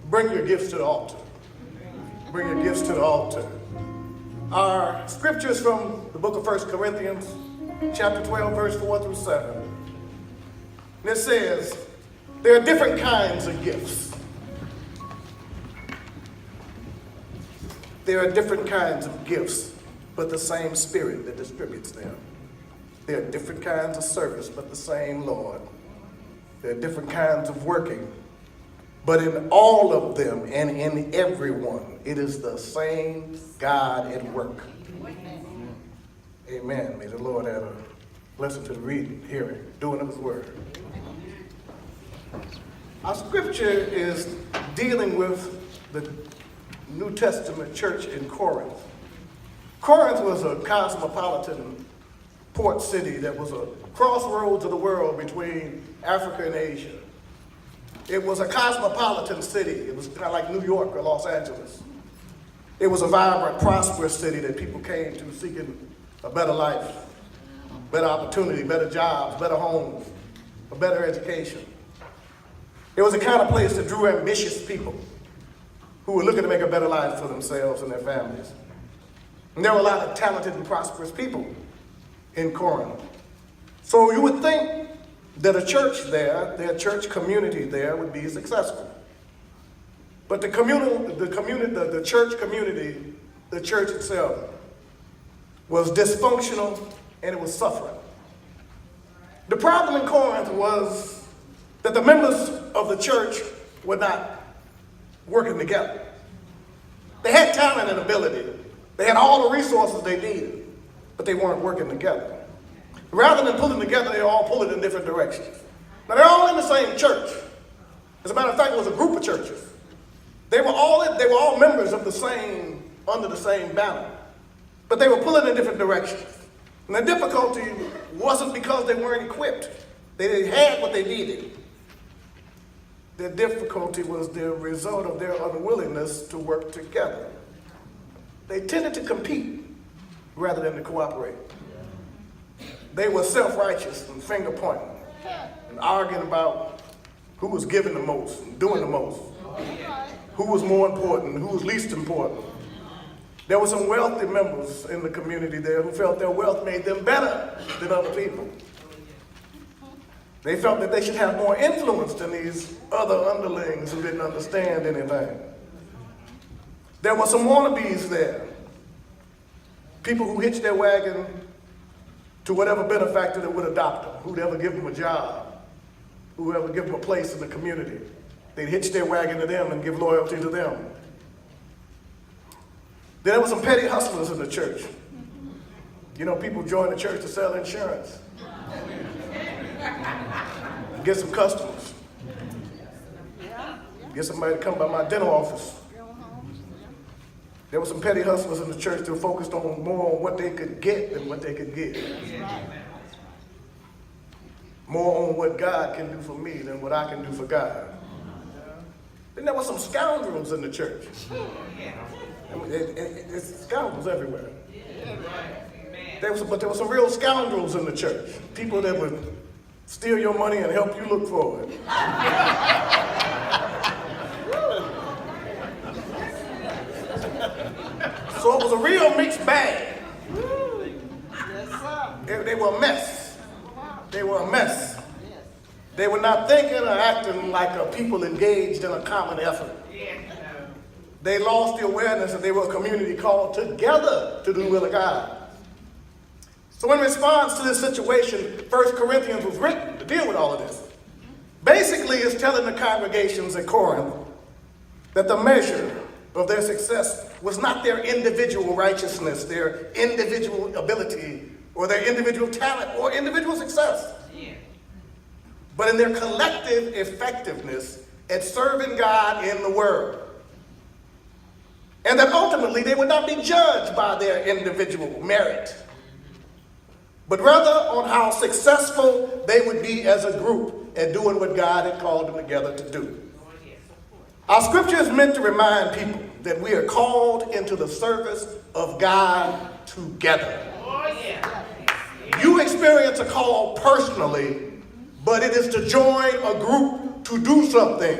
Bring your gifts to the altar. Bring your gifts to the altar. Our scriptures from the book of 1 Corinthians, chapter 12, verse 4 through 7. And it says, there are different kinds of gifts. There are different kinds of gifts, but the same Spirit that distributes them. There are different kinds of service, but the same Lord. There are different kinds of working, but in all of them and in everyone, it is the same God at work. Amen. May the Lord add a blessing to the reading, hearing, doing of his word. Our scripture is dealing with the New Testament church in Corinth. Corinth was a cosmopolitan port city that was a crossroads of the world between Africa and Asia. It was a cosmopolitan city. It was kind of like New York or Los Angeles. It was a vibrant, prosperous city that people came to seeking a better life, better opportunity, better jobs, better homes, a better education. It was the kind of place that drew ambitious people who were looking to make a better life for themselves and their families. And there were a lot of talented and prosperous people in Corinth. So you would think that a church there, their church community there, would be successful. But the church community, the church itself, was dysfunctional and it was suffering. The problem in Corinth was that the members of the church were not working together. They had talent and ability. They had all the resources they needed, but they weren't working together. Rather than pulling together, they were all pulling in different directions. Now, they're all in the same church. As a matter of fact, it was a group of churches. They were all members of under the same banner, but they were pulling in different directions. And the difficulty wasn't because they weren't equipped. They had what they needed. The difficulty was the result of their unwillingness to work together. They tended to compete rather than to cooperate. They were self-righteous and finger-pointing and arguing about who was giving the most and doing the most, who was more important and who was least important. There were some wealthy members in the community there who felt their wealth made them better than other people. They felt that they should have more influence than these other underlings who didn't understand anything. There were some wannabes there, people who hitched their wagon to whatever benefactor that would adopt them, who'd ever give them a job, who'd ever give them a place in the community. They'd hitch their wagon to them and give loyalty to them. Then there were some petty hustlers in the church. You know, people join the church to sell insurance, get some customers, get somebody to come by my dental office. There were some petty hustlers in the church that were focused on more on what they could get than what they could give. More on what God can do for me than what I can do for God. Then there were some scoundrels in the church. I mean, it's scoundrels everywhere. But there were some real scoundrels in the church. People that would steal your money and help you look for it. So it was a real mixed bag. They were a mess. They were a mess. They were not thinking or acting like a people engaged in a common effort. They lost the awareness that they were a community called together to do the will of God. So in response to this situation, 1 Corinthians was written to deal with all of this. Basically, it's telling the congregations at Corinth that the measure of their success was not their individual righteousness, their individual ability, or their individual talent, or individual success, but in their collective effectiveness at serving God in the world. And that ultimately they would not be judged by their individual merit, but rather on how successful they would be as a group at doing what God had called them together to do. Our scripture is meant to remind people that we are called into the service of God together. You experience a call personally, but it is to join a group to do something.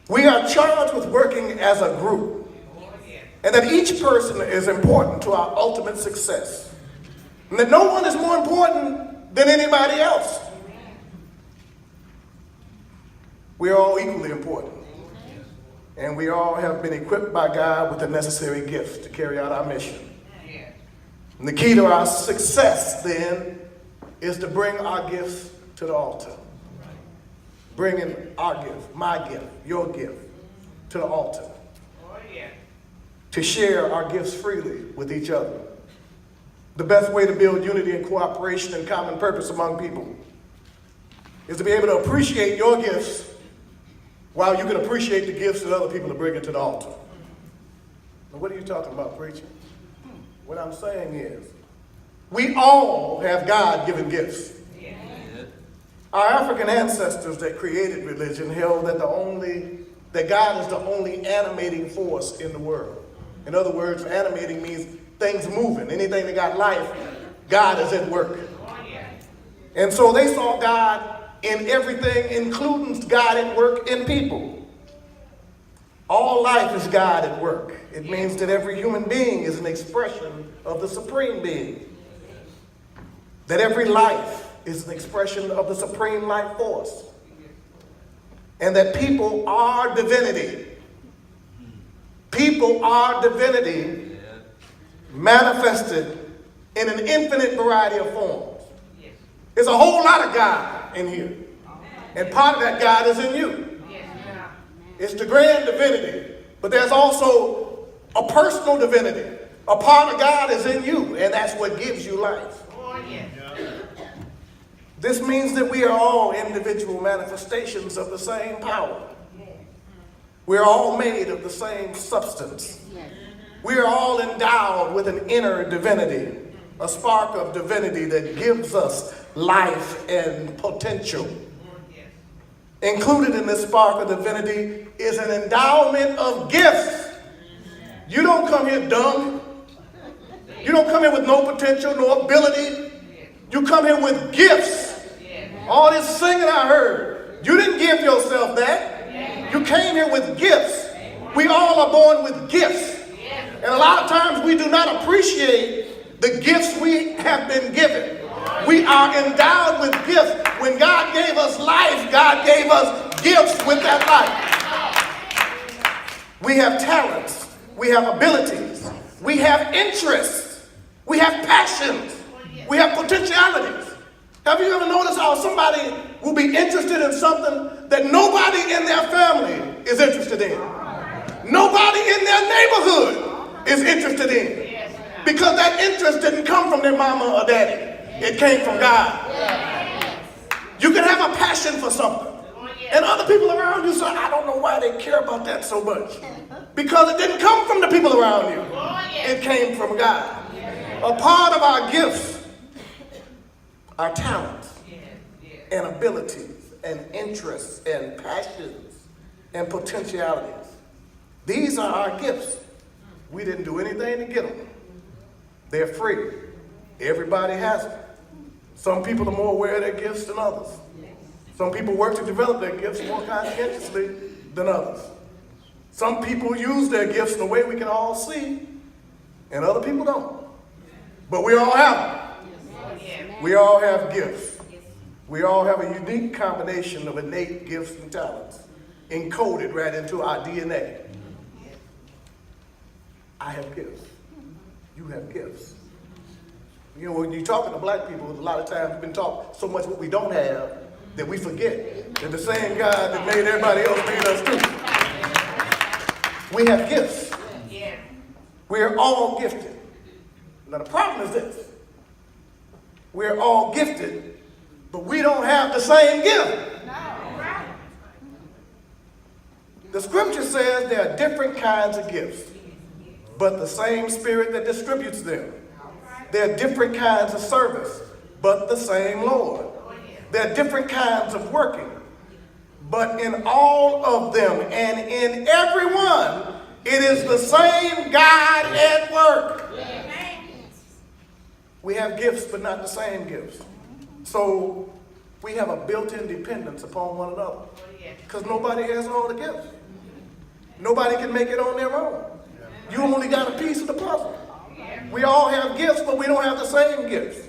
We are charged with working as a group, and that each person is important to our ultimate success, and that no one is more important than anybody else. We are all equally important, and we all have been equipped by God with the necessary gifts to carry out our mission. And the key to our success, then, is to bring our gifts to the altar. Bringing our gift, my gift, your gift, to the altar. To share our gifts freely with each other. The best way to build unity and cooperation and common purpose among people is to be able to appreciate your gifts while you can appreciate the gifts that other people are bringing to the altar. Now, what are you talking about, preacher? What I'm saying is, we all have God-given gifts. Our African ancestors that created religion held that God is the only animating force in the world. In other words, animating means things moving. Anything that got life, God is at work. And so they saw God in everything, including God at work in people. All life is God at work. It means that every human being is an expression of the Supreme Being. That every life is an expression of the supreme life force. And that people are divinity. People are divinity manifested in an infinite variety of forms. There's a whole lot of God in here. And part of that God is in you. It's the grand divinity. But there's also a personal divinity. A part of God is in you, and that's what gives you life. This means that we are all individual manifestations of the same power. We're all made of the same substance. We are all endowed with an inner divinity, a spark of divinity that gives us life and potential. Included in this spark of divinity is an endowment of gifts. You don't come here dumb. You don't come here with no potential, no ability. You come here with gifts. All this singing I heard, you didn't give yourself that. You came here with gifts. We all are born with gifts. And a lot of times we do not appreciate the gifts we have been given. We are endowed with gifts. When God gave us life, God gave us gifts with that life. We have talents. We have abilities. We have interests. We have passions. We have potentialities. Have you ever noticed how somebody will be interested in something that nobody in their family is interested in? Nobody in their neighborhood is interested in. Because that interest didn't come from their mama or daddy. It came from God. You can have a passion for something. And other people around you say, I don't know why they care about that so much. Because it didn't come from the people around you. It came from God. A part of our gifts, our talents and abilities and interests and passions and potentialities. These are our gifts. We didn't do anything to get them. They're free. Everybody has them. Some people are more aware of their gifts than others. Some people work to develop their gifts more conscientiously than others. Some people use their gifts in a way we can all see, and other people don't. But we all have them. We all have gifts. We all have a unique combination of innate gifts and talents encoded right into our DNA. I have gifts. You have gifts. You know, when you're talking to black people, a lot of times we've been taught so much what we don't have that we forget that the same God that made everybody else made us too. We have gifts. We're all gifted. Now the problem is this. We're all gifted, but we don't have the same gift. The scripture says there are different kinds of gifts, but the same Spirit that distributes them. There are different kinds of service, but the same Lord. There are different kinds of working, but in all of them and in every one, it is the same God at work. We have gifts, but not the same gifts. So we have a built-in dependence upon one another because nobody has all the gifts. Nobody can make it on their own. You only got a piece of the puzzle. We all have gifts, but we don't have the same gifts.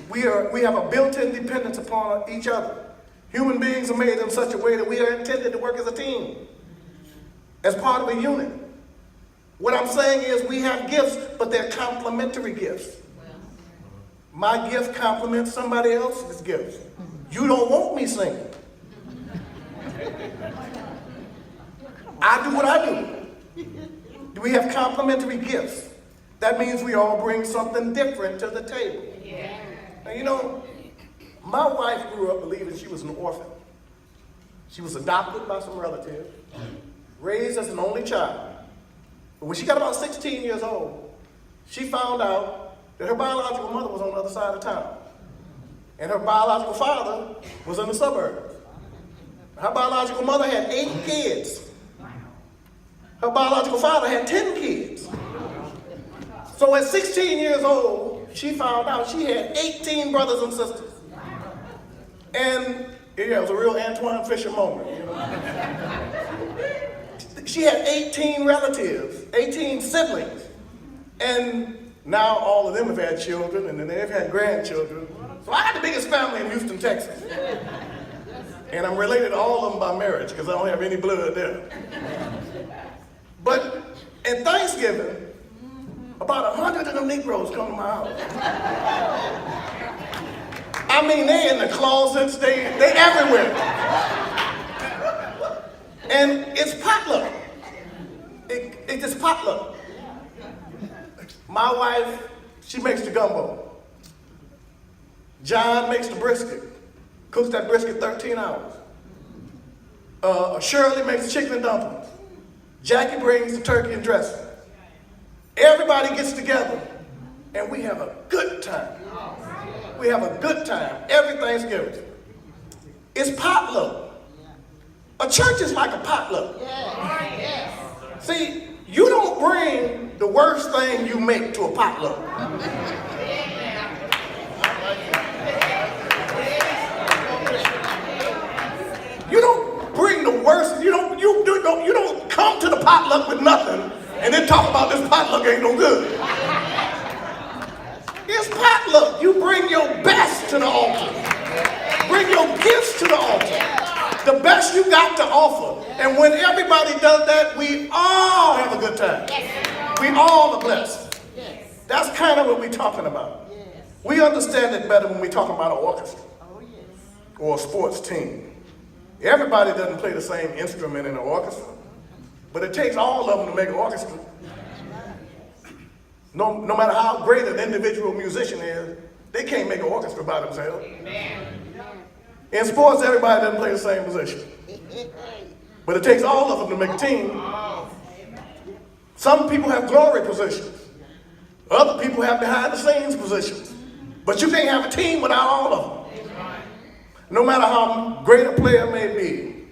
We have a built-in dependence upon each other. Human beings are made in such a way that we are intended to work as a team, as part of a unit. What I'm saying is we have gifts, but they're complementary gifts. My gift complements somebody else's gifts. You don't want me singing. I do what I do. We have complementary gifts. That means we all bring something different to the table. Now, you know, my wife grew up believing she was an orphan. She was adopted by some relatives, raised as an only child. But when she got about 16 years old, she found out that her biological mother was on the other side of town. And her biological father was in the suburbs. Her biological mother had 8 kids. Her biological father had 10 kids. So at 16 years old, she found out she had 18 brothers and sisters. And yeah, it was a real Antoine Fisher moment, you know. She had 18 relatives, 18 siblings. And now all of them have had children, and then they've had grandchildren. So I got the biggest family in Houston, Texas. And I'm related to all of them by marriage, because I don't have any blood there. But at Thanksgiving, about 100 of them Negroes come to my house. I mean, they in the closets, they everywhere. And it's potluck. It's just potluck. My wife, she makes the gumbo. John makes the brisket. Cooks that brisket 13 hours. Shirley makes chicken and dumplings. Jackie brings the turkey and dressing. Everybody gets together and we have a good time. We have a good time every Thanksgiving. It's potluck. A church is like a potluck. See, you don't bring the worst thing you make to a potluck. You don't bring the worst. You don't come to the potluck with nothing and then talk about this potluck ain't no good. It's potluck. You bring your best to the altar. Bring your gifts to the altar. The best you got to offer. And when everybody does that, we all have a good time. We all are blessed. That's kind of what we're talking about. We understand it better when we talk about an orchestra or a sports team. Everybody doesn't play the same instrument in an orchestra, but it takes all of them to make an orchestra. No matter how great an individual musician is, they can't make an orchestra by themselves. In sports, everybody doesn't play the same position, but it takes all of them to make a team. Some people have glory positions. Other people have behind the scenes positions. But you can't have a team without all of them. No matter how great a player may be,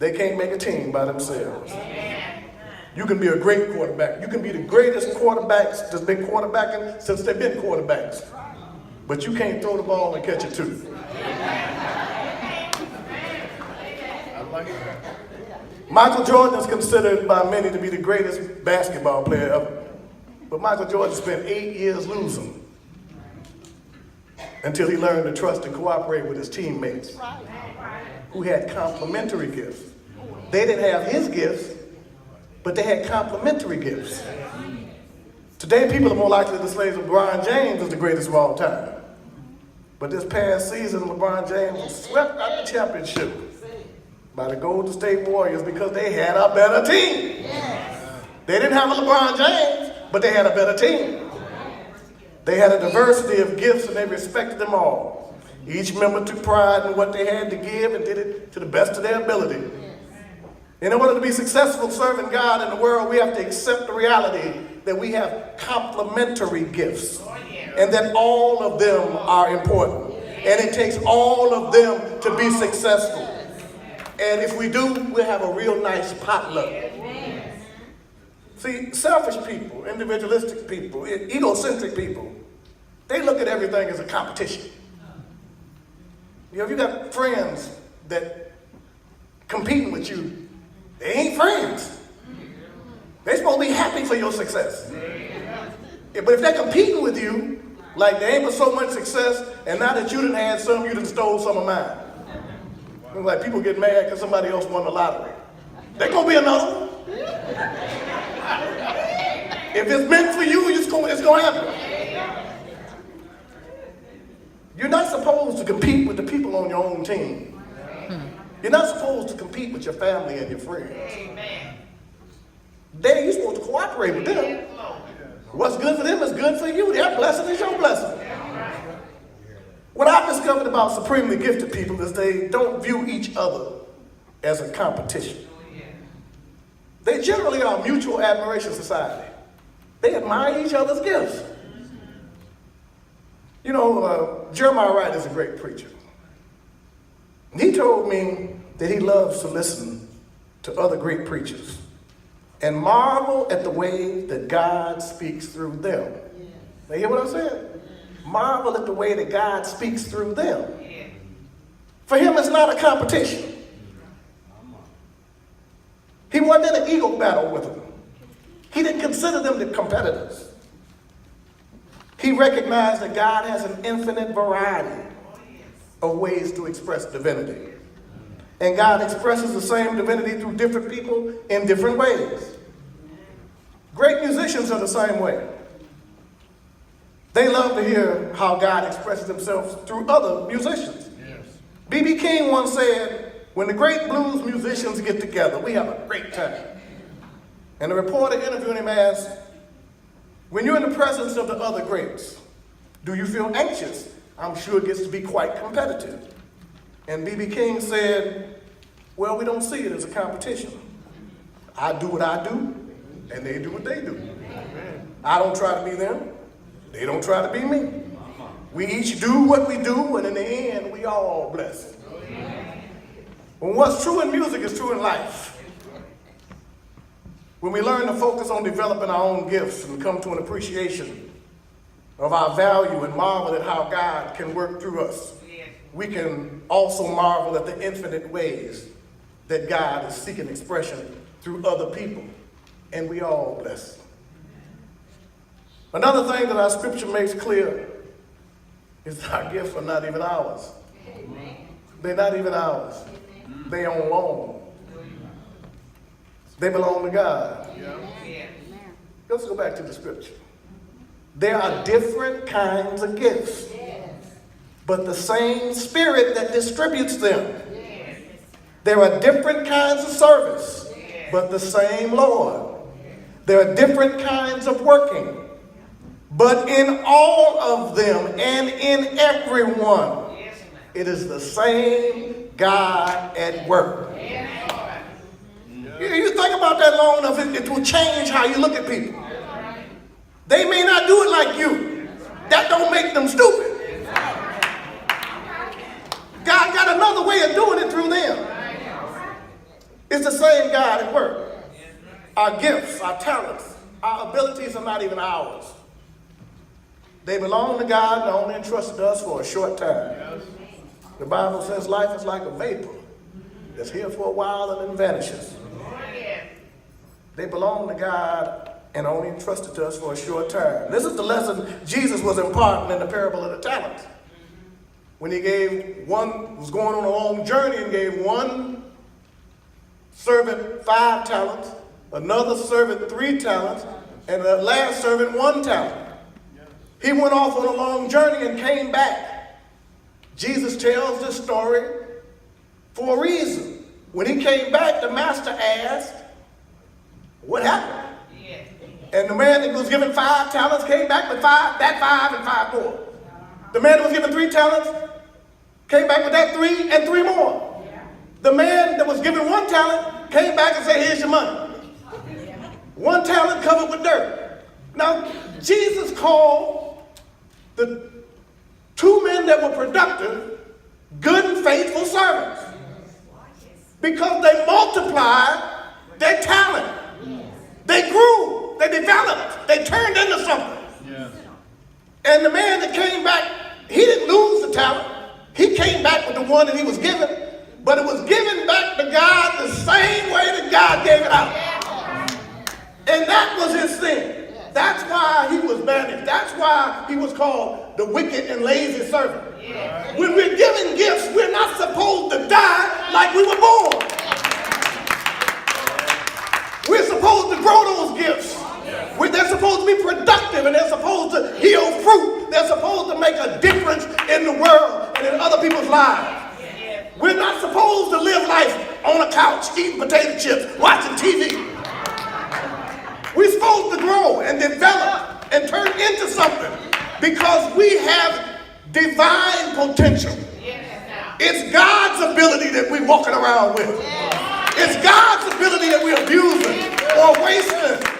they can't make a team by themselves. You can be a great quarterback. You can be the greatest quarterbacks that's been quarterbacking since they've been quarterbacks. But you can't throw the ball and catch it too. Michael Jordan is considered by many to be the greatest basketball player ever. But Michael Jordan spent 8 years losing until he learned to trust and cooperate with his teammates who had complementary gifts. They didn't have his gifts, but they had complementary gifts. Today, people are more likely to say LeBron James is the greatest of all time. But this past season, LeBron James was swept out the championship by the Golden State Warriors because they had a better team. They didn't have a LeBron James, but they had a better team. They had a diversity of gifts and they respected them all. Each member took pride in what they had to give and did it to the best of their ability. In order to be successful serving God in the world, we have to accept the reality that we have complementary gifts and that all of them are important. And it takes all of them to be successful. And if we do, we'll have a real nice potluck. See, selfish people, individualistic people, egocentric people, they look at everything as a competition. You know, if you got friends that competing with you, They ain't friends. They're supposed to be happy for your success. But if they're competing with you, like they ain't for so much success, and now that you done had some, you done stole some of mine. Like people get mad because somebody else won the lottery. There's going to be another one. If it's meant for you, it's going to happen. You're not supposed to compete with the people on your own team. You're not supposed to compete with your family and your friends. You're supposed to cooperate with them. What's good for them is good for you. Their blessing is your blessing. What I've discovered about supremely gifted people is they don't view each other as a competition. They generally are a mutual admiration society. They admire each other's gifts. You know, Jeremiah Wright is a great preacher. He told me that he loves to listen to other great preachers and marvel at the way that God speaks through them. Now, you hear what I'm saying? Marvel at the way that God speaks through them. For him, it's not a competition. He wasn't in an ego battle with them. He didn't consider them the competitors. He recognized that God has an infinite variety of ways to express divinity. And God expresses the same divinity through different people in different ways. Great musicians are the same way. They love to hear how God expresses himself through other musicians. B.B. King once said, when the great blues musicians get together, we have a great time. And the reporter interviewing him asked, when you're in the presence of the other greats, do you feel anxious? I'm sure it gets to be quite competitive. And B.B. King said, well, we don't see it as a competition. I do what I do, and they do what they do. I don't try to be them. They don't try to be me. We each do what we do, and in the end, we all blessed. When what's true in music is true in life. When we learn to focus on developing our own gifts and come to an appreciation of our value and marvel at how God can work through us, we can also marvel at the infinite ways that God is seeking expression through other people, and we all blessed. Another thing that our scripture makes clear is that our gifts are not even ours. They're not even ours. They on loan. They belong to God. Let's go back to the scripture. There are different kinds of gifts, but the same Spirit that distributes them. There are different kinds of service, but the same Lord. There are different kinds of working, but in all of them and in everyone, it is the same God at work. You think about that long enough, it will change how you look at people. They may not do it like you. That don't make them stupid. God got another way of doing it through them. It's the same God at work. Our gifts, our talents, our abilities are not even ours. They belong to God and only entrusted to us for a short time. The Bible says life is like a vapor that's here for a while and then vanishes. They belong to God and only entrusted to us for a short time. This is the lesson Jesus was imparting in the parable of the talents. When he was going on a long journey and gave one servant 5 talents, another servant 3 talents, and the last servant 1 talent. He went off on a long journey and came back. Jesus tells this story for a reason. When he came back, the master asked, what happened? And the man that was given 5 talents came back with 5 and 5 more. The man that was given 3 talents came back with that 3 and 3 more. The man that was given 1 talent came back and said, here's your money. 1 talent covered with dirt. Now, Jesus called the 2 men that were productive good and faithful servants because they multiplied their talent. They grew, they developed, they turned into something. Yes. And the man that came back, he didn't lose the talent. He came back with the one that he was given, but it was given back to God the same way that God manage. That's why he was called the wicked and lazy servant. When we're giving gifts, we're not supposed to die like we were born. We're supposed to grow those gifts. They're supposed to be productive, and they're supposed to yield fruit. They're supposed to make a difference in the world and in other people's lives. We're not supposed to live life on a couch, eating potato chips, watching TV. We're supposed to grow and develop and turn into something because we have divine potential. It's God's ability that we're walking around with. It's God's ability that we're abusing or wasting.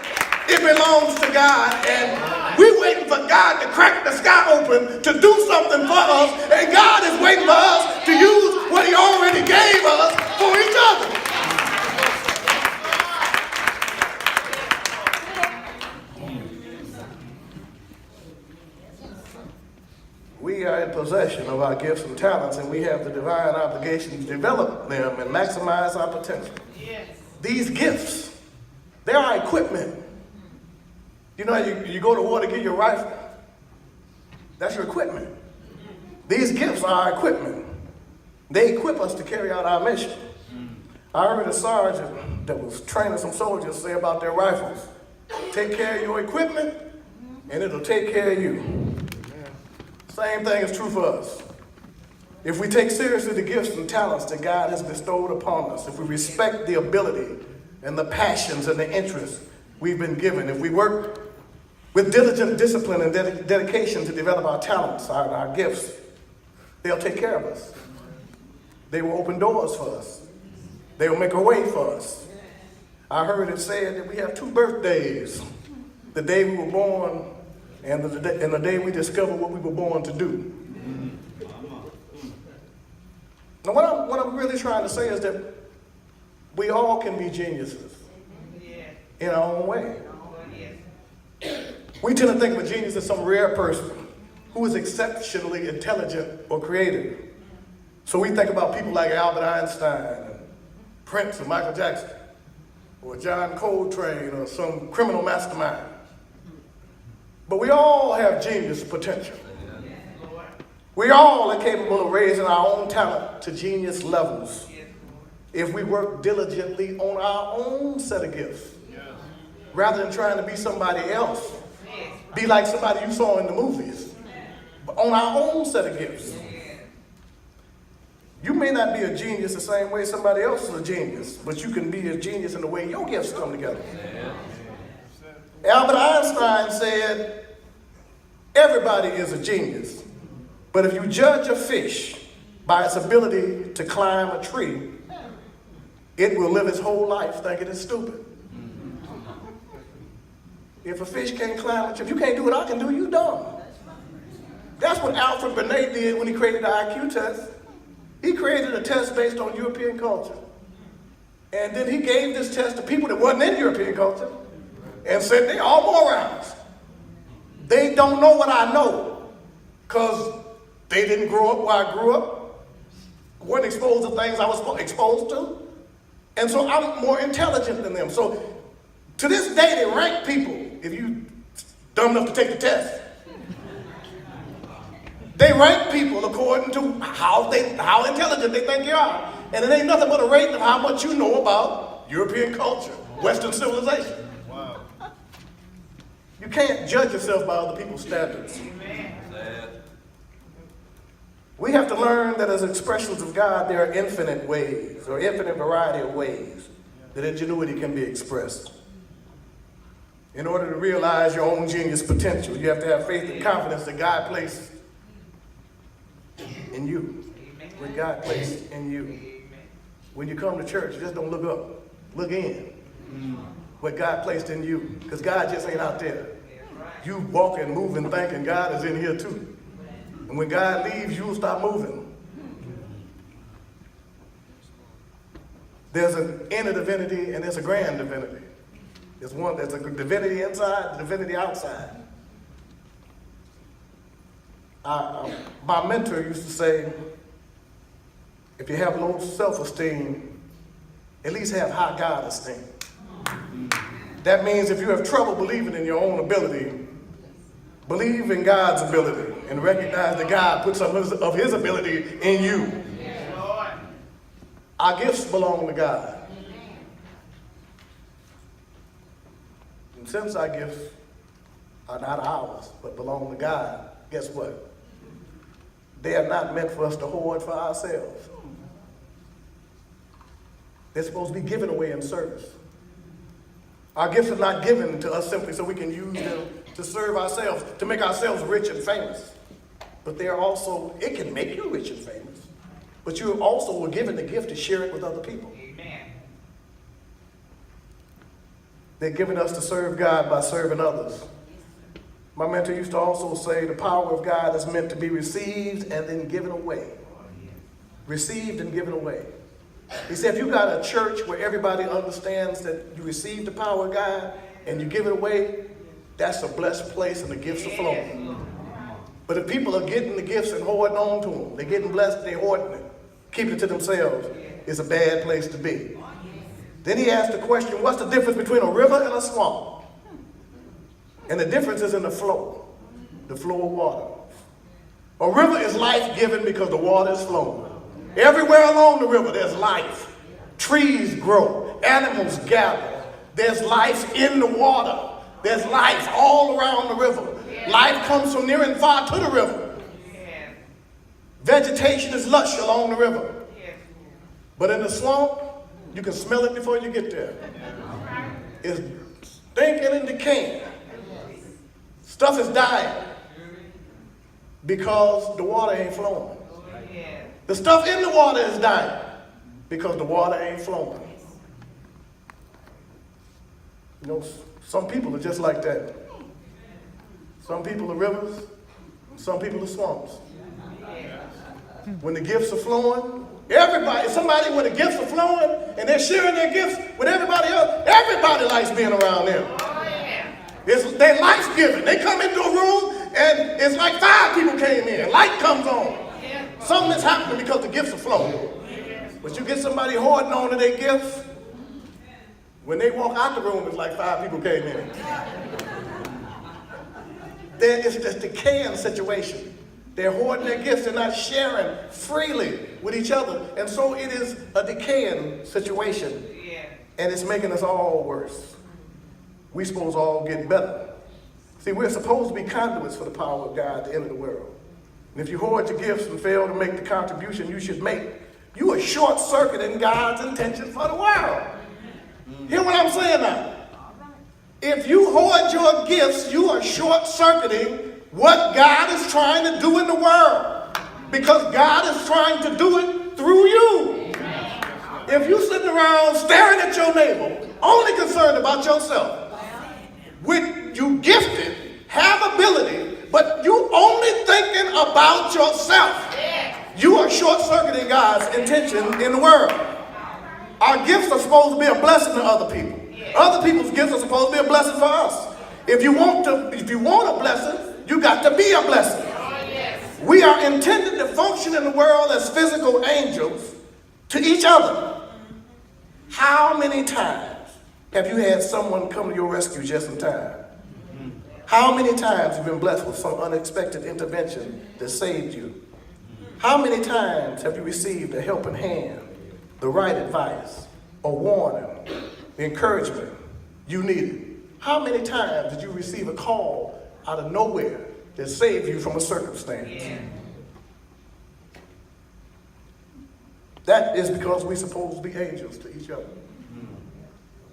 It belongs to God, and we're waiting for God to crack the sky open to do something for us, and God is waiting for us to use what he already gave us for each other. We are in possession of our gifts and talents, and we have the divine obligation to develop them and maximize our potential. These gifts, they are equipment. You know, you go to war to get your rifle. That's your equipment. These gifts are our equipment. They equip us to carry out our mission. I heard a sergeant that was training some soldiers say about their rifles. Take care of your equipment, and it'll take care of you. Same thing is true for us. If we take seriously the gifts and talents that God has bestowed upon us, if we respect the ability and the passions and the interests we've been given, if we work with diligent discipline and dedication to develop our talents, our gifts, they'll take care of us. They will open doors for us. They will make a way for us. I heard it said that we have 2 birthdays, the day we were born and the day we discovered what we were born to do. Now what I'm really trying to say is that we all can be geniuses in our own way. We tend to think of a genius as some rare person who is exceptionally intelligent or creative. So we think about people like Albert Einstein, and Prince, or Michael Jackson, or John Coltrane, or some criminal mastermind. But we all have genius potential. We all are capable of raising our own talent to genius levels if we work diligently on our own set of gifts, rather than trying to be somebody else. Be like somebody you saw in the movies, but on our own set of gifts. You may not be a genius the same way somebody else is a genius, but you can be a genius in the way your gifts come together. Albert Einstein said, everybody is a genius, but if you judge a fish by its ability to climb a tree, it will live its whole life thinking it's stupid. If a fish can't climb a tree, if you can't do what I can do, you dumb. That's what Alfred Binet did when he created the IQ test. He created a test based on European culture. And then he gave this test to people that wasn't in European culture and said, they all morons. They don't know what I know because they didn't grow up where I grew up, weren't exposed to things I was exposed to. And so I'm more intelligent than them. So to this day, they rank people, if you dumb enough to take the test. They rank people according to how intelligent they think you are. And it ain't nothing but a rating of how much you know about European culture, Western civilization. Wow. You can't judge yourself by other people's standards. Amen. We have to learn that as expressions of God, there are infinite ways, or infinite variety of ways that ingenuity can be expressed. In order to realize your own genius potential, you have to have faith and confidence that God placed in you. What God placed in you. When you come to church, just don't look up. Look in. What God placed in you. Because God just ain't out there. You walking, moving, thinking God is in here too. And when God leaves, you'll stop moving. There's an inner divinity and there's a grand divinity. There's a divinity inside, the divinity outside. My mentor used to say, if you have low self-esteem, at least have high God esteem. That means if you have trouble believing in your own ability, Believe in God's ability and recognize that God put some of his ability in you. Our gifts belong to God. And since our gifts are not ours, but belong to God, guess what? They are not meant for us to hoard for ourselves. They're supposed to be given away in service. Our gifts are not given to us simply so we can use them to serve ourselves, to make ourselves rich and famous. But they are also, it can make you rich and famous, but you also were given the gift to share it with other people. Amen. They're given us to serve God by serving others. My mentor used to also say the power of God is meant to be received and then given away. Received and given away. He said, if you got a church where everybody understands that you receive the power of God and you give it away, that's a blessed place and the gifts are flowing. But if people are getting the gifts and hoarding on to them, they're getting blessed, they're hoarding it, keeping it to themselves, it's a bad place to be. Then he asked the question, what's the difference between a river and a swamp? And the difference is in the flow of water. A river is life-giving because the water is flowing. Everywhere along the river, there's life. Trees grow. Animals gather. There's life in the water. There's life all around the river. Life comes from near and far to the river. Vegetation is lush along the river. But in the swamp, you can smell it before you get there. It's stinking and decaying. Stuff is dying because the water ain't flowing. The stuff in the water is dying because the water ain't flowing. You know, some people are just like that. Some people are rivers, some people are swamps. When the gifts are flowing, somebody when the gifts are flowing and they're sharing their gifts with everybody else, everybody likes being around them. They're life-giving. They come into a room and it's like 5 people came in. Light comes on. Something is happening because the gifts are flowing. But you get somebody hoarding on to their gifts, when they walk out the room, it's like 5 people came in. It's this decaying situation. They're hoarding their gifts. They're not sharing freely with each other. And so it is a decaying situation. And it's making us all worse. We're supposed to all get better. See, we're supposed to be conduits for the power of God at the end of the world. And if you hoard your gifts and fail to make the contribution you should make, you are short-circuiting God's intention for the world. Hear what I'm saying now? If you hoard your gifts, you are short-circuiting what God is trying to do in the world. Because God is trying to do it through you. If you're sitting around staring at your neighbor, only concerned about yourself, with you gifted, have ability, but you only thinking about yourself, you are short-circuiting God's intention in the world. Our gifts are supposed to be a blessing to other people. Other people's gifts are supposed to be a blessing for us. If you want a blessing, you got to be a blessing. We are intended to function in the world as physical angels to each other. How many times have you had someone come to your rescue just in time? How many times have you been blessed with some unexpected intervention that saved you? How many times have you received a helping hand, the right advice, a warning, the encouragement you needed? How many times did you receive a call out of nowhere that saved you from a circumstance? That is because we're supposed to be angels to each other.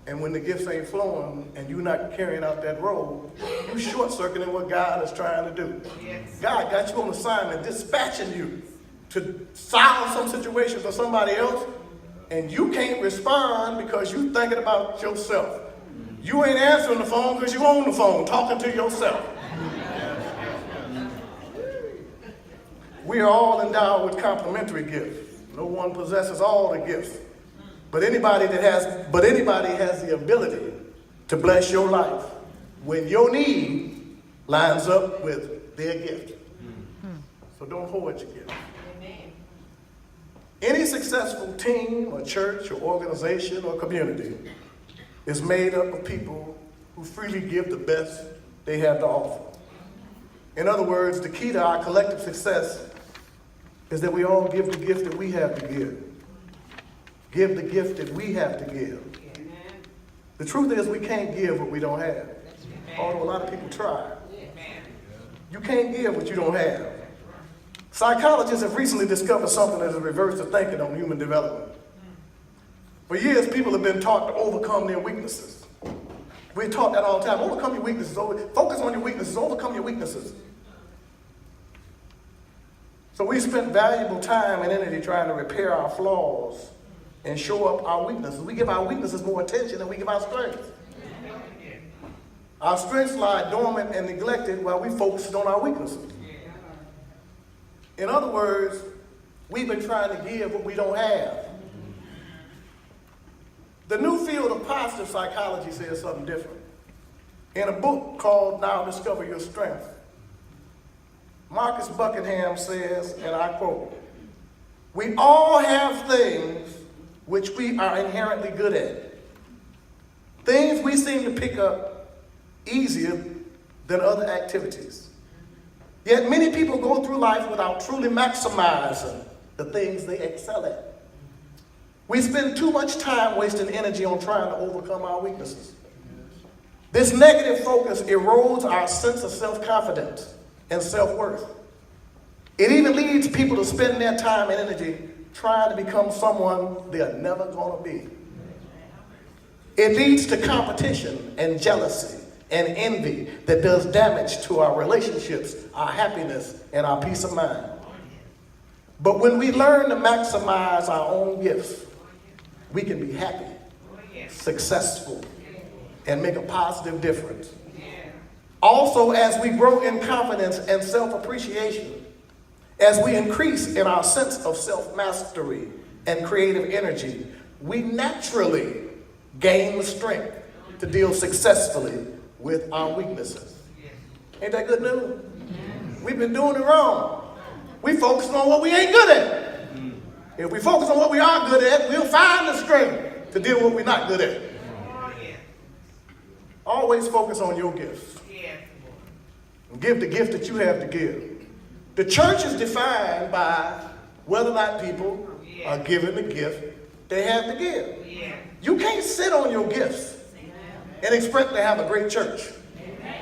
And when the gifts ain't flowing and you're not carrying out that role, you're short-circuiting what God is trying to do. God got you on assignment, dispatching you to solve some situation for somebody else, and you can't respond because you're thinking about yourself. You ain't answering the phone because you're on the phone talking to yourself. We are all endowed with complementary gifts. No one possesses all the gifts. But anybody has the ability to bless your life when your need lines up with their gift. So don't hoard your gift. Any successful team or church or organization or community is made up of people who freely give the best they have to offer. In other words, the key to our collective success is that we all give the gift that we have to give. Give the gift that we have to give. The truth is we can't give what we don't have. Although a lot of people try. You can't give what you don't have. Psychologists have recently discovered something that has reversed the thinking on human development. For years, people have been taught to overcome their weaknesses. We're taught that all the time. Overcome your weaknesses. Focus on your weaknesses. Overcome your weaknesses. So we spent valuable time and energy trying to repair our flaws and show up our weaknesses. We give our weaknesses more attention than we give our strengths. Our strengths lie dormant and neglected while we focus on our weaknesses. In other words, we've been trying to give what we don't have. The new field of positive psychology says something different. In a book called Now Discover Your Strength, Marcus Buckingham says, and I quote, "We all have things which we are inherently good at. Things we seem to pick up easier than other activities. Yet many people go through life without truly maximizing the things they excel at. We spend too much time wasting energy on trying to overcome our weaknesses. This negative focus erodes our sense of self-confidence and self-worth. It even leads people to spend their time and energy trying to become someone they're never going to be. It leads to competition and jealousy and envy that does damage to our relationships, our happiness, and our peace of mind. But when we learn to maximize our own gifts, we can be happy, successful, and make a positive difference. Also, as we grow in confidence and self-appreciation, as we increase in our sense of self-mastery and creative energy, we naturally gain the strength to deal successfully with our weaknesses." Ain't that good news? We've been doing it wrong. We focus on what we ain't good at. If we focus on what we are good at, we'll find the strength to deal with what we're not good at. Always focus on your gifts. And give the gift that you have to give. The church is defined by whether or not people are given the gift they have to give. You can't sit on your gifts and expect to have a great church.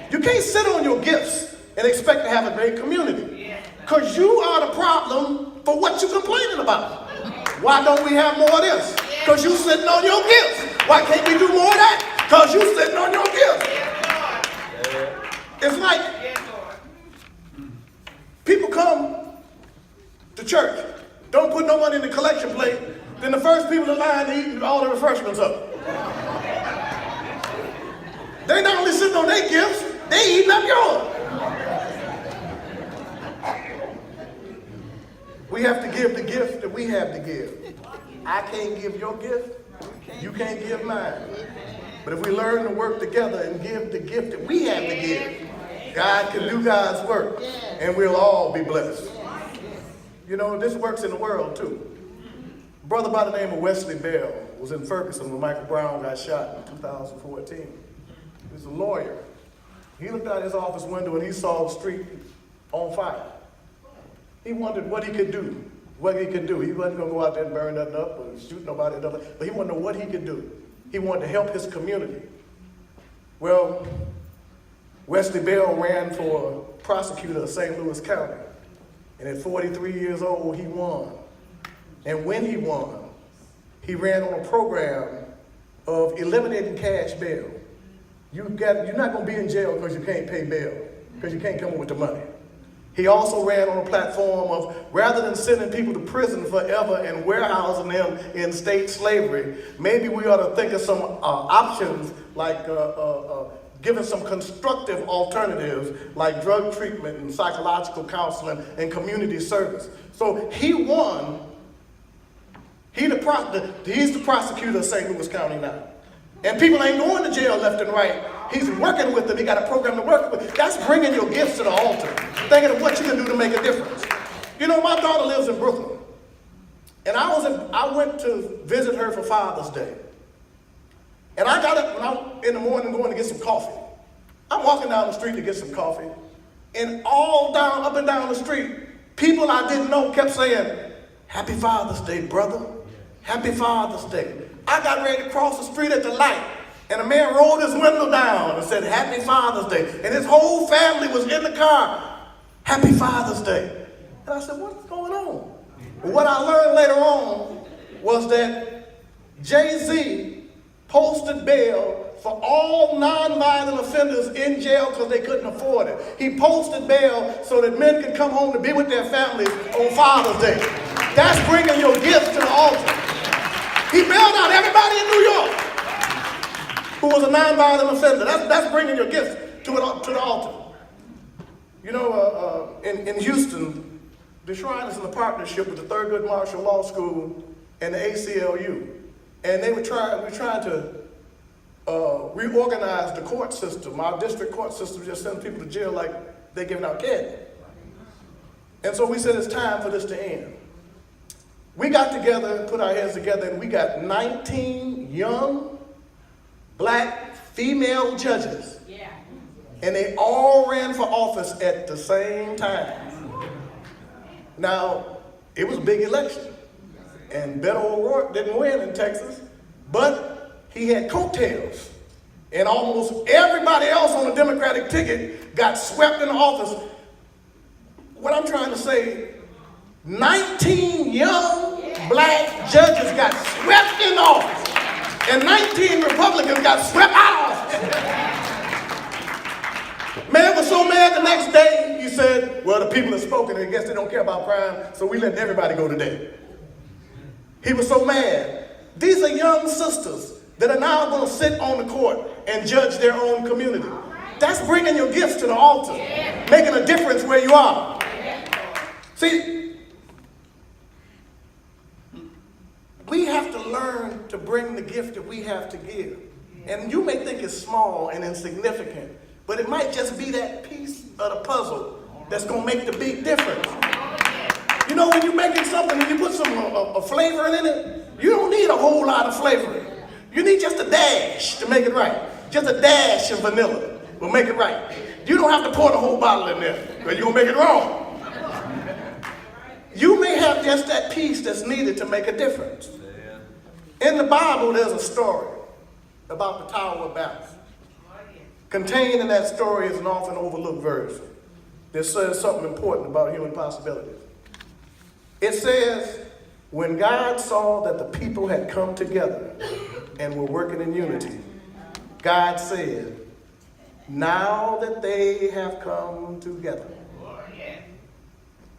You can't sit on your gifts and expect to have a great community. Because you are the problem for what you're complaining about. Why don't we have more of this? Because you're sitting on your gifts. Why can't we do more of that? Because you're sitting on your gifts. It's like people come to church, don't put no money in the collection plate, then the first people in line to eat all the refreshments up. They not only sitting on their gifts, they eating up yours. We have to give the gift that we have to give. I can't give your gift. You can't give mine. But if we learn to work together and give the gift that we have to give, God can do God's work, and we'll all be blessed. You know, this works in the world, too. A brother by the name of Wesley Bell was in Ferguson when Michael Brown got shot in 2014. He was a lawyer. He looked out his office window and he saw the street on fire. He wondered what he could do. What he could do. He wasn't going to go out there and burn nothing up or shoot nobody, but he wanted to know what he could do. He wanted to help his community. Well, Wesley Bell ran for prosecutor of St. Louis County. And at 43 years old, he won. And when he won, he ran on a program of eliminating cash bail. You're not going to be in jail because you can't pay bail, because you can't come up with the money. He also ran on a platform of, rather than sending people to prison forever and warehousing them in state slavery, maybe we ought to think of some options like giving some constructive alternatives like drug treatment and psychological counseling and community service. So he won. He's the prosecutor of St. Louis County now. And people ain't going to jail left and right. He's working with them. He got a program to work with. That's bringing your gifts to the altar, thinking of what you can do to make a difference. You know, my daughter lives in Brooklyn. And I went to visit her for Father's Day. And I got up in the morning going to get some coffee. I'm walking down the street to get some coffee. And all down, up and down the street, people I didn't know kept saying, "Happy Father's Day, brother. Happy Father's Day." I got ready to cross the street at the light, and a man rolled his window down and said, "Happy Father's Day." And his whole family was in the car. "Happy Father's Day." And I said, "What's going on?" What I learned later on was that Jay-Z posted bail for all nonviolent offenders in jail because they couldn't afford it. He posted bail so that men could come home to be with their families on Father's Day. That's bringing your gifts to the altar. He bailed out everybody in New York who was a nonviolent offender. That's bringing your gifts to the altar. You know, in Houston, the Shrine is in a partnership with the Thurgood Marshall Law School and the ACLU. And we're trying to reorganize the court system. Our district court system just sends people to jail like they're giving out candy. And so we said it's time for this to end. We got together, put our heads together, and we got 19 young black female judges. Yeah. And they all ran for office at the same time. Now, it was a big election. And Beto O'Rourke didn't win in Texas, but he had coattails. And almost everybody else on the Democratic ticket got swept into office. What I'm trying to say, 19 young black judges got swept in office, and 19 Republicans got swept out of office. Man was so mad the next day, he said, "Well, the people have spoken, and I guess they don't care about crime, so we let everybody go today." He was so mad. These are young sisters that are now going to sit on the court and judge their own community. That's bringing your gifts to the altar, making a difference where you are. See, we have to learn to bring the gift that we have to give. And you may think it's small and insignificant, but it might just be that piece of the puzzle that's going to make the big difference. You know, when you're making something and you put some a flavor in it, you don't need a whole lot of flavoring. You need just a dash to make it right. Just a dash of vanilla will make it right. You don't have to pour the whole bottle in there, because you're going to make it wrong. You may have just that piece that's needed to make a difference. In the Bible, there's a story about the Tower of Babel. Contained in that story is an often overlooked verse that says something important about human possibilities. It says, when God saw that the people had come together and were working in unity, God said, now that they have come together,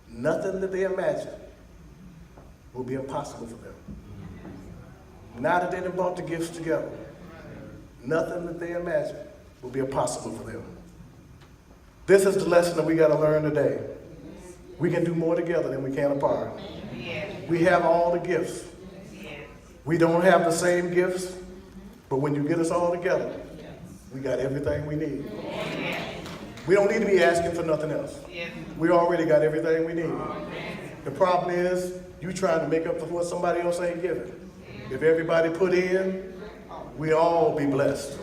nothing that they imagine will be impossible for them. Now that they have brought the gifts together, nothing that they imagine will be impossible for them. This is the lesson that we got to learn today. We can do more together than we can apart. We have all the gifts. We don't have the same gifts, but when you get us all together, we got everything we need. We don't need to be asking for nothing else. We already got everything we need. The problem is, you trying to make up for what somebody else ain't giving. If everybody put in, we all be blessed.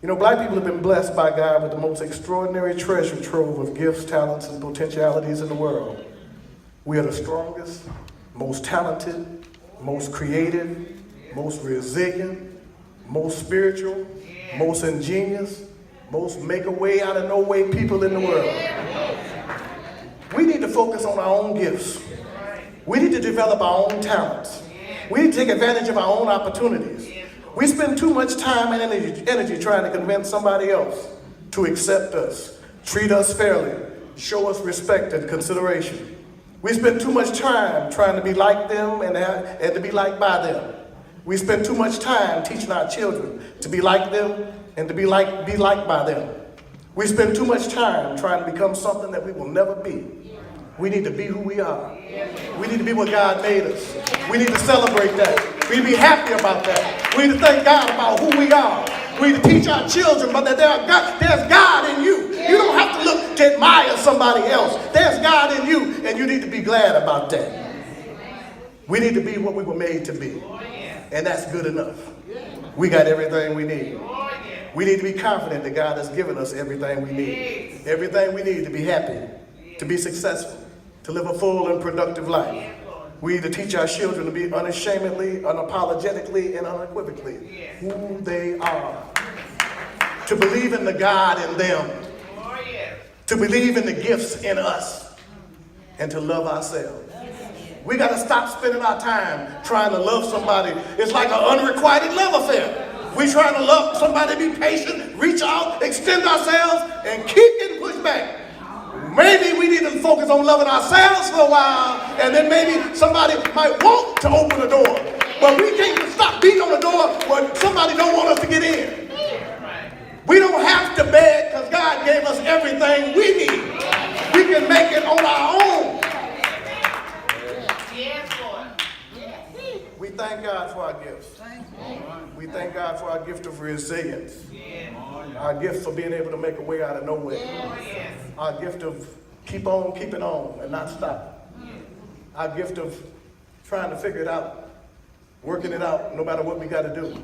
You know, black people have been blessed by God with the most extraordinary treasure trove of gifts, talents, and potentialities in the world. We are the strongest, most talented, most creative, most resilient, most spiritual, most ingenious, most make a way out of no way people in the world. We need to focus on our own gifts. We need to develop our own talents. We need to take advantage of our own opportunities. We spend too much time and energy trying to convince somebody else to accept us, treat us fairly, show us respect and consideration. We spend too much time trying to be like them and to be liked by them. We spend too much time teaching our children to be like them and to be liked by them. We spend too much time trying to become something that we will never be. We need to be who we are. We need to be what God made us. We need to celebrate that. We need to be happy about that. We need to thank God about who we are. We need to teach our children but that there's God in you. You don't have to look to admire somebody else. There's God in you, and you need to be glad about that. We need to be what we were made to be, and that's good enough. We got everything we need. We need to be confident that God has given us everything we need. Everything we need to be happy, to be successful, to live a full and productive life. We need to teach our children to be unashamedly, unapologetically, and unequivocally who they are. To believe in the God in them. To believe in the gifts in us. And to love ourselves. We got to stop spending our time trying to love somebody. It's like an unrequited love affair. We trying to love somebody, be patient, reach out, extend ourselves, and keep getting pushed back. Maybe we need to focus on loving ourselves for a while, and then maybe somebody might want to open the door. But we can't stop beating on the door when somebody don't want us to get in. We don't have to beg because God gave us everything we need. We can make it on our own. We thank God for our gifts. We thank God for our gift of resilience. Our gift for being able to make a way out of nowhere. Our gift of keep on keeping on and not stop. Our gift of trying to figure it out, working it out no matter what we got to do.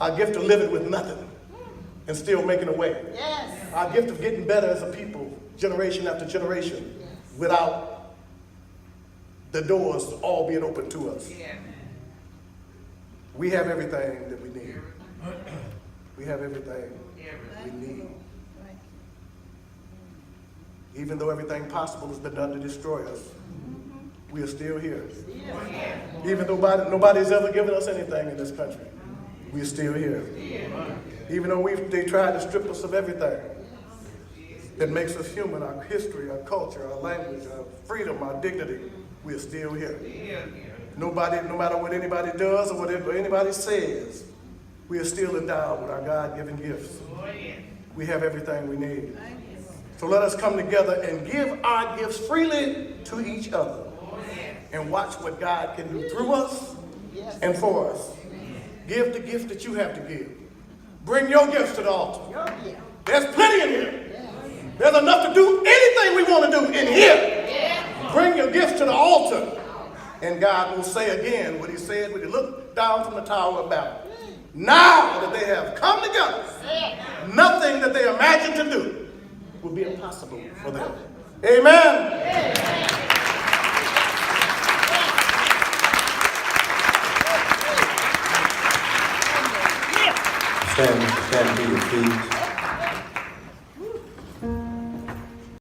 Our gift of living with nothing and still making a way. Our gift of getting better as a people, generation after generation, without the doors all being open to us. We have everything that we need. We have everything we need. Even though everything possible has been done to destroy us, we are still here. Even though nobody's ever given us anything in this country, we are still here. Even though they tried to strip us of everything that makes us human, our history, our culture, our language, our freedom, our dignity, we are still here. No matter what anybody does or what anybody says, we are still endowed with our God-given gifts. We have everything we need. So let us come together and give our gifts freely to each other and watch what God can do through us and for us. Give the gift that you have to give. Bring your gifts to the altar. There's plenty in here. There's enough to do anything we want to do in here. Bring your gifts to the altar. And God will say again what he said when he looked down from the Tower of Babel. Now that they have come together, nothing that they imagine to do will be impossible for them. Amen. Stand to your feet.